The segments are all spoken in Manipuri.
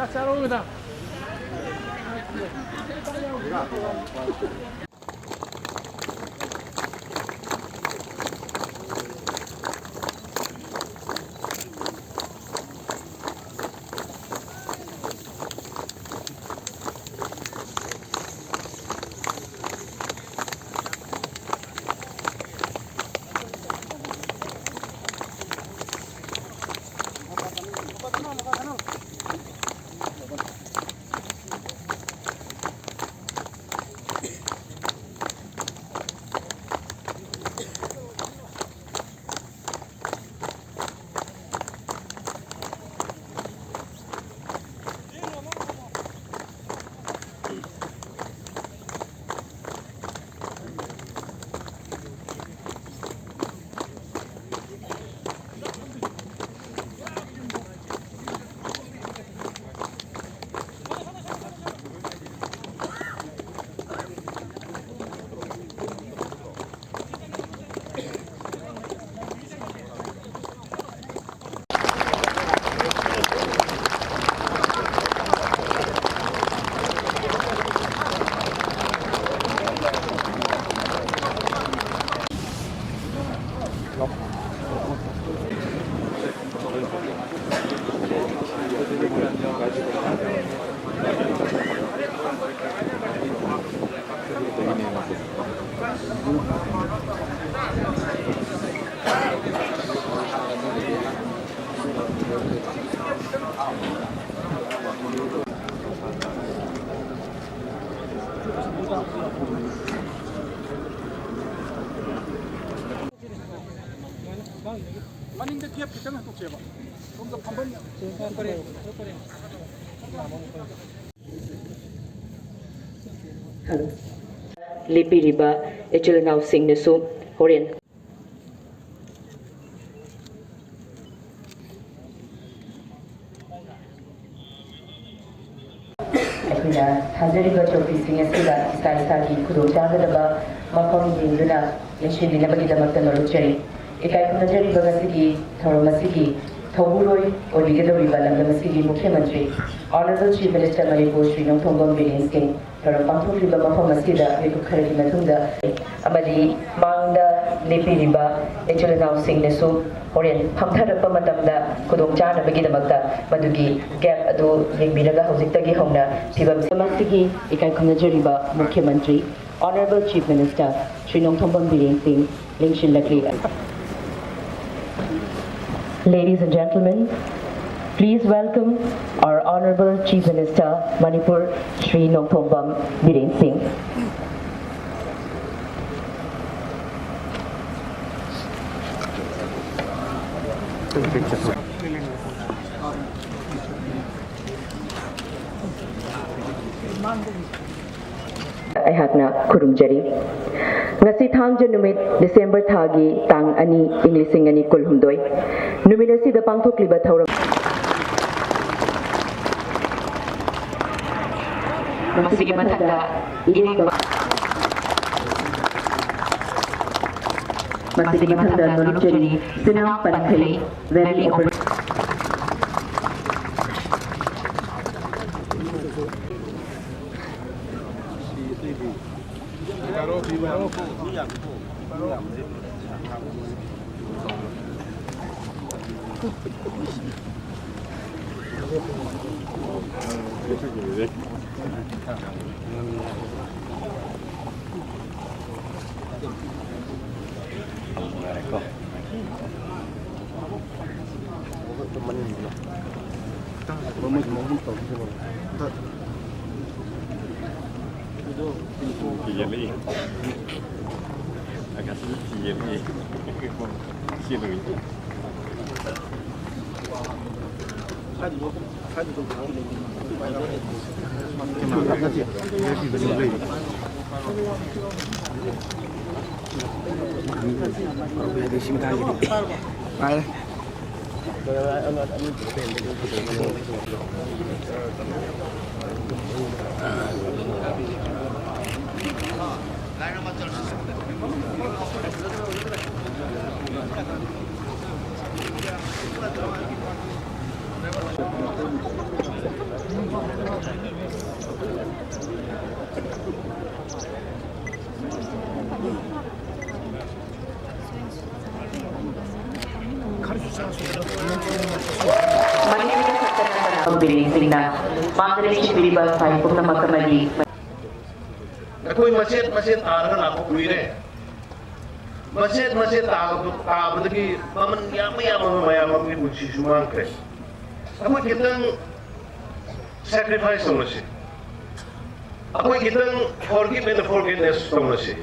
짝짝옵니다. 만인데 뒤에 붙잖아 또 제발 좀더 한번 ꯂꯦꯞꯄꯤꯔꯤꯕ ꯏꯆꯤꯜ ꯏꯅꯥꯎꯁꯤꯡꯅꯁꯨ ꯍꯣꯔꯦꯟ ꯑꯩꯈꯣꯏꯅ ꯊꯥꯖꯔꯤꯕ ꯇ꯭ꯔꯣꯐꯤꯁꯤꯡ ꯑꯁꯤꯗ ꯏꯁꯥ ꯏꯁꯥꯒꯤ ꯈꯨꯗꯣꯡꯆꯥꯒꯗꯕ ꯃꯐꯝ ꯌꯦꯡꯗꯨꯅ ꯌꯦꯡꯁꯤꯟꯕꯤꯅꯕꯒꯤꯗꯃꯛꯇ ꯅꯣꯛꯆꯔꯤ ꯏꯀꯥꯏ ꯈꯨꯝꯅꯖꯔꯤꯕ ꯉꯁꯤꯒꯤ ꯊꯧꯔꯝ ꯑꯁꯤꯒꯤ ꯊꯧꯕꯨꯔꯣꯏ ꯑꯣꯏꯕꯤꯒꯗꯧꯔꯤꯕ ꯂꯝꯗꯝ ꯑꯁꯤꯒꯤ ꯃꯨꯈ꯭ꯌ ꯃꯟꯇ꯭ꯔꯤ Honorable Chief Minister Manipur Sri Nongthongboam Biren Singh ꯊꯧꯔꯝ ꯄꯥꯡꯊꯣꯛꯂꯤꯕ ꯃꯐꯝ ꯑꯁꯤꯗ ꯃꯤꯀꯨꯞ ꯈꯔꯒꯤ ꯃꯇꯨꯡꯗ ꯑꯃꯗꯤ ꯃꯥꯡꯗ ꯂꯦꯞꯄꯤꯔꯤꯕ ꯏꯆꯤꯜ ꯏꯅꯥꯎꯁꯤꯡꯅꯁꯨ ꯍꯣꯔꯦꯟ ꯐꯝꯊꯔꯛꯄ ꯃꯇꯝꯗ ꯈꯨꯗꯣꯡꯆꯥꯅꯕꯒꯤꯗꯃꯛꯇ ꯃꯗꯨꯒꯤ ꯒꯦꯞ ꯑꯗꯨ ꯌꯦꯡꯕꯤꯔꯒ ꯍꯧꯖꯤꯛꯇꯒꯤ ꯍꯧꯅ ꯐꯤꯕꯝ ꯑꯁꯤꯒꯤ ꯏꯀꯥꯏ ꯈꯨꯝꯅꯖꯔꯤꯕ ꯃꯨꯈ꯭ಯ ꯃꯟꯇ꯭ꯔꯤ Honorable Chief Minister Sri Nongthongboam Biren Singh ꯂꯦꯡꯁꯤꯜꯂꯛꯂꯤ Ladies and gentlemen, please welcome our Honorable Chief Minister Manipur Sri Nongthongboam Biren Singh. ꯑꯩꯍꯥꯛꯅ ꯈꯨꯔꯨꯝꯖꯔꯤ ngasi thangja numit December thagi tang ani ing 2016 numit asida pangthokliba thauram masigi mathakda masigi mathakda nurchari sinam pankhai valley agak sedikit ni sini Pagbilising na Mandarin Shibiriba sa ipong na magkamali. Ako'y masit araw na ako kuwire. Masit taabadagi mamayamang may bunsisuman kre. Ako'y kitang sacrifice ang nasi. Ako'y kitang forgive and forgiveness ang nasi.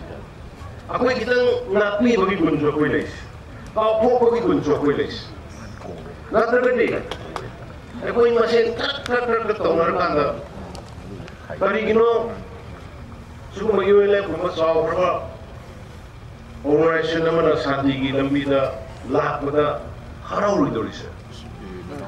Ako'y kitang natmi bagi bunso ako'y lays. Kaupo bagi bunso ako'y lays. Natragadi. Ako'y masin krat-krat-krat narkanda. Parigino, suko mag-UNLF kumasaw para organization naman ang sandigi ng mida lahat mada haraw rin doon siya.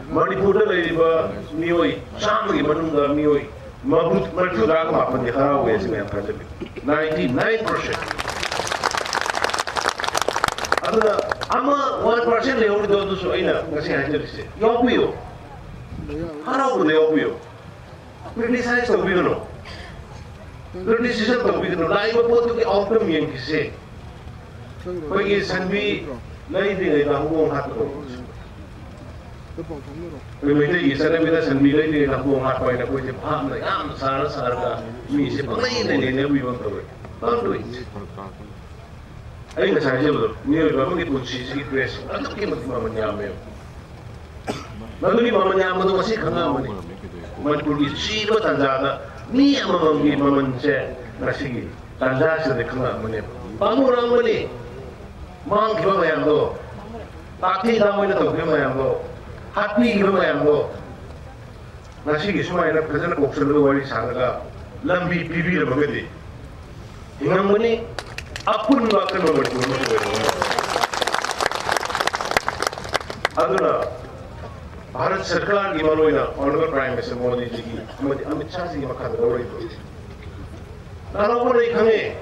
Manipur na lang iba miyoy, samagi manungga miyoy, mabutsuda ka mapandi haraw kaya siya ang pandemic. 99%. Ano na, ama 1% lang yung doon so ay na, kasi hajar siya. Yokuyo. Haraw ko na yokuyo. Criticize na ubi no. Criticism na ubi no. Lai mapoto ki outcome yan kasi. Pagi sanbi lai di ngay tahong hat ko. Pagmita isa na bida sanbi lai di ngay tahong hat ko ay na ko iti paham na yam sara ka. Misi pang lai na nila ubiwang tawag. Don't do it. Ay nga sa siya lo. Niyo iba mga ipunsi sige press. Ano ki magmamanyama yun? Lalu mamanyama to kasi kangaman eh. Manipur sino tanda ni ang mamanggi mamanse na sige. Tanda siya de kangaman eh. Pamurang mali. Mang kiba mayang do. Takti damoy na to kiba mayang do. Hatmi kiba mayang do. Na sige sumay na kasi na koksa na wali sana ka. Lambi pibi na magandi. Hingang mani. Apun bakal mamanipur mo siya. Ano na. Bharat सरकार की मानो ना honourable prime minister Modi ji की अमित शाह जी की मक्खन दौड़ रही थी नालों को नहीं खंगे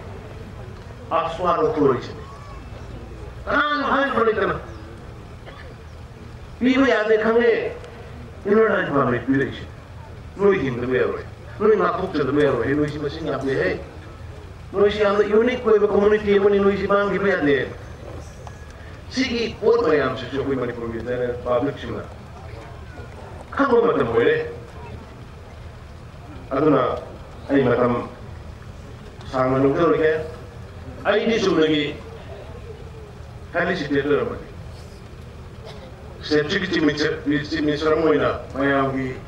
आसमान उठो रही थी हां बड़ी करना पीवे याद खंगे इन्होंने आज बात में पी रही थी नोई दिन तो बेरो है नोई नाटक चल बेरो है नोई सी मशीन आप ले है नोई सी हम यूनिक कोई कम्युनिटी है मनी नोई सी बांग की बेयाद ले सीगी बहुत बयान से जो कोई मणिपुर में तेरे पब्लिक चुना Kamu macam boleh, aduna, ay macam sang manungkul ke, ay di sudah lagi, kali si dia tu ramai. Setiap kecil misra moina, mayam lagi,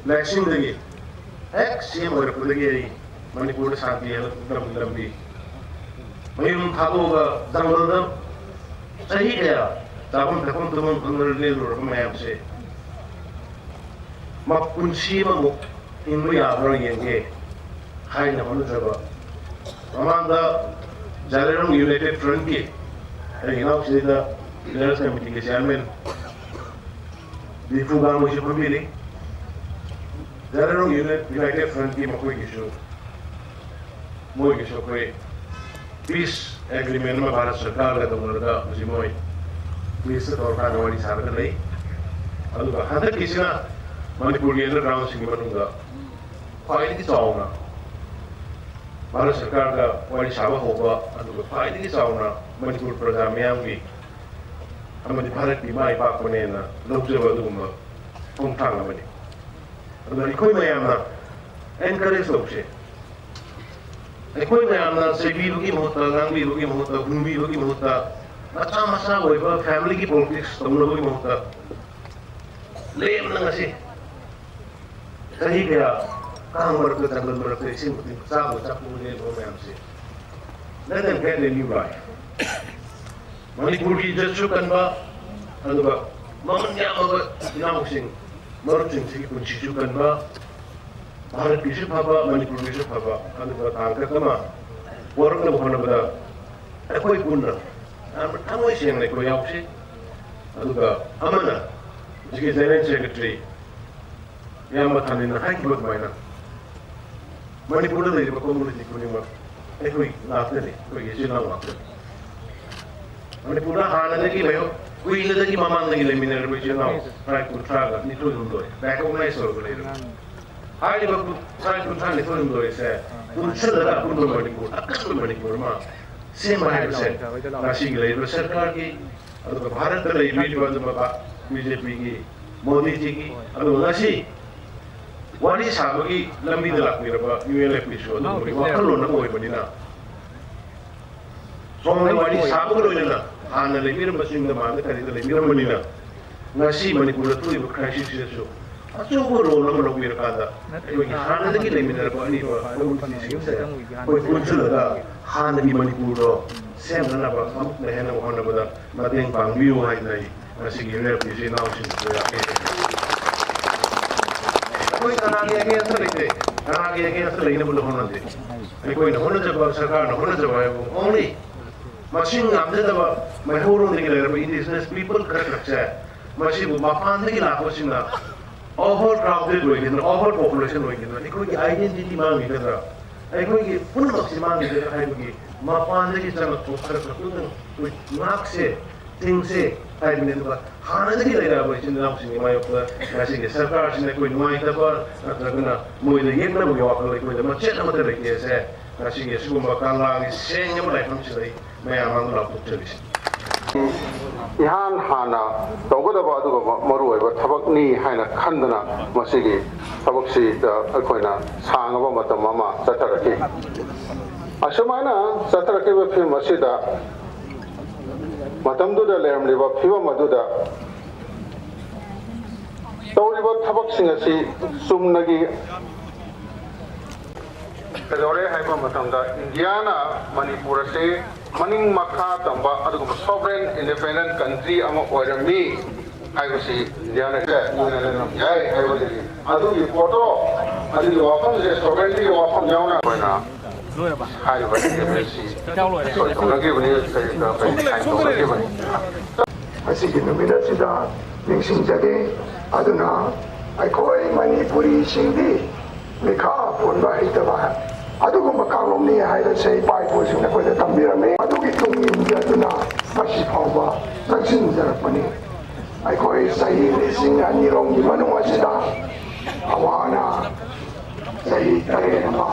leksin lagi, si orang pun lagi ay, Manipur santi lambi, mayum thalo ga dam, sahih kaya, tapon teman anggar lelur mayam se. Mapunsi mo hindi abro yenge hay na mano jaba amanda jalerong United Front ki ay inaw sila leaders committee ke chairman difuga mo siya pamili jalerong United Front ki makoy gisyo ko peace agreement ma Bharat sarkar ka tumulga usimoy peace to ka nawali sa kanay alu ba hada kisina Manipur के अंदर ग्राम सिंह बनूंगा फायदे की चावना भारत सरकार का वाली शाबा होगा अनुभव फायदे की चावना मणिपुर प्रजा में आऊँगी हमारे भारत की माई बाप बने ना लोग जो बदूंगा तुम ठांगा बने अगर कोई मैं आना एनकरेज लोग से कोई मैं आना सेवी लोगी मोहता गांगी लोगी मोहता घूमी लोगी मोहता अच्छा मसा होएगा फैमिली की पॉलिटिक्स तुम लोगी मोहता ले ना से सही क्या काम वर्क जंगल वर्क इसी सब चपूले प्रोग्राम से let them get a new life Manipur की जज्जु कन्वा अनुबा ममन यामगा नामुसिंग मरुचिंग से कुछ जज्जु कन्वा भारत की सुभावा मणिपुर की सुभावा अनुबा तांका कमा वर्क न होना बदा कोई पुन्ना हम वैसे नहीं कोई आपसे अनुबा अमना जिसके general secretary yang makan hai kibot maina Manipur na dito community ko ni ma koi naate ni koi yesi na naate Manipur na hana lagi bayo koi na lagi mamang lagi le mineral ko na try to traga ni to dundo recognize or ko 하이리바 군산에 소용도에서 군철라가 군도 머니고 아까도 머니고마 세마해서 나시기 레이버 सरकार기 अदुगा भारतदा लेबिरिबा जबा बीजेपीगी मोदीजीगी अदुगा ngasi wari sabagi lambi da lakmiraba UNLF isu अदुगा wakhallon na oibadina somna wari sabaga loina hana lebiraba singda manda karida lebiramanina ngasi manipur tu crisis isu achobo role ama lobirkada ayogi hana dagi leminaraba ani ba policy koi kunchulaga hana gi manipur ro semnaba amuk lehena ohana bada mateng pangbiu hainai masigi UNLF isi nausin ya कोई तनागे के अंदर लेते तनागे के अंदर लेने बोलो होना दे ये कोई ना होना जब सरकार ना होना जब है वो only मशीन आमदे तब मैं हो रहा देखने लगा indigenous people कर रखा है मशीन वो मापान देखने लाख मशीन ना over crowded हुए कितना over population हुए कितना ये कोई identity मांग नहीं कर ये कोई पूर्ण मशीन मांग नहीं कर है कोई मापान देखने चलो तो कर कोई नाक से ting se ai min ba hana de gila ba chin na sin ma yo ba na sin sarkar sin ko nuai ta ba na na mo de yek na bo wa ko de ma chen na ma de ke se na sin ye su ba kan la ni sen ya ma lai pham chi ma ya ma la pu chali ihan hana tawgada ba du ba maru ba thabak ni haina khandana masigi thabak si akoina sanga ba matam mama chataraki ashamana chataraki ba phi masida matamduda lermliba phiba maduda tawriba thabak asi sumnagi kadore haiba matamda indiana manipur se maning makha tamba aduga sovereign independent country ama oirami haibasi indiana ka UNLF yai haibali adugi photo adugi wafam se sovereignty wafam yauna koina ꯑꯁꯤꯒꯤ ꯅꯨꯃꯤꯠ ꯑꯁꯤꯗ ꯅꯤꯡꯁꯤꯡꯖꯒꯦ ꯑꯗꯨꯅ ꯑꯩꯈꯣꯏ ꯃꯅꯤꯄꯨꯔꯤꯁꯤꯡꯗꯤ ꯃꯤꯈꯥ ꯄꯣꯟꯕ ꯍꯩꯇꯕ ꯑꯗꯨꯒꯨꯝꯕ ꯀꯥꯡꯂꯨꯞꯅꯤ ꯍꯥꯏꯕꯁꯦ ꯏꯄꯥ ꯏꯄꯨꯁꯤꯡꯅ ꯑꯩꯈꯣꯏꯗ ꯇꯝꯕꯤꯔꯝꯃꯤ ꯑꯗꯨꯒꯤ ꯇꯨꯡ ꯏꯟꯖꯗꯨꯅ ꯉꯁꯤ ꯐꯥꯎꯕ ꯆꯪꯁꯤꯟꯖꯔꯛꯄꯅꯤ ꯑꯩꯈꯣꯏ ꯆꯍꯤ 2002ꯒꯤ ꯃꯅꯨꯡ ꯑꯁꯤꯗ ꯑꯋꯥꯅ ꯆꯍꯤ 3 ꯑꯃ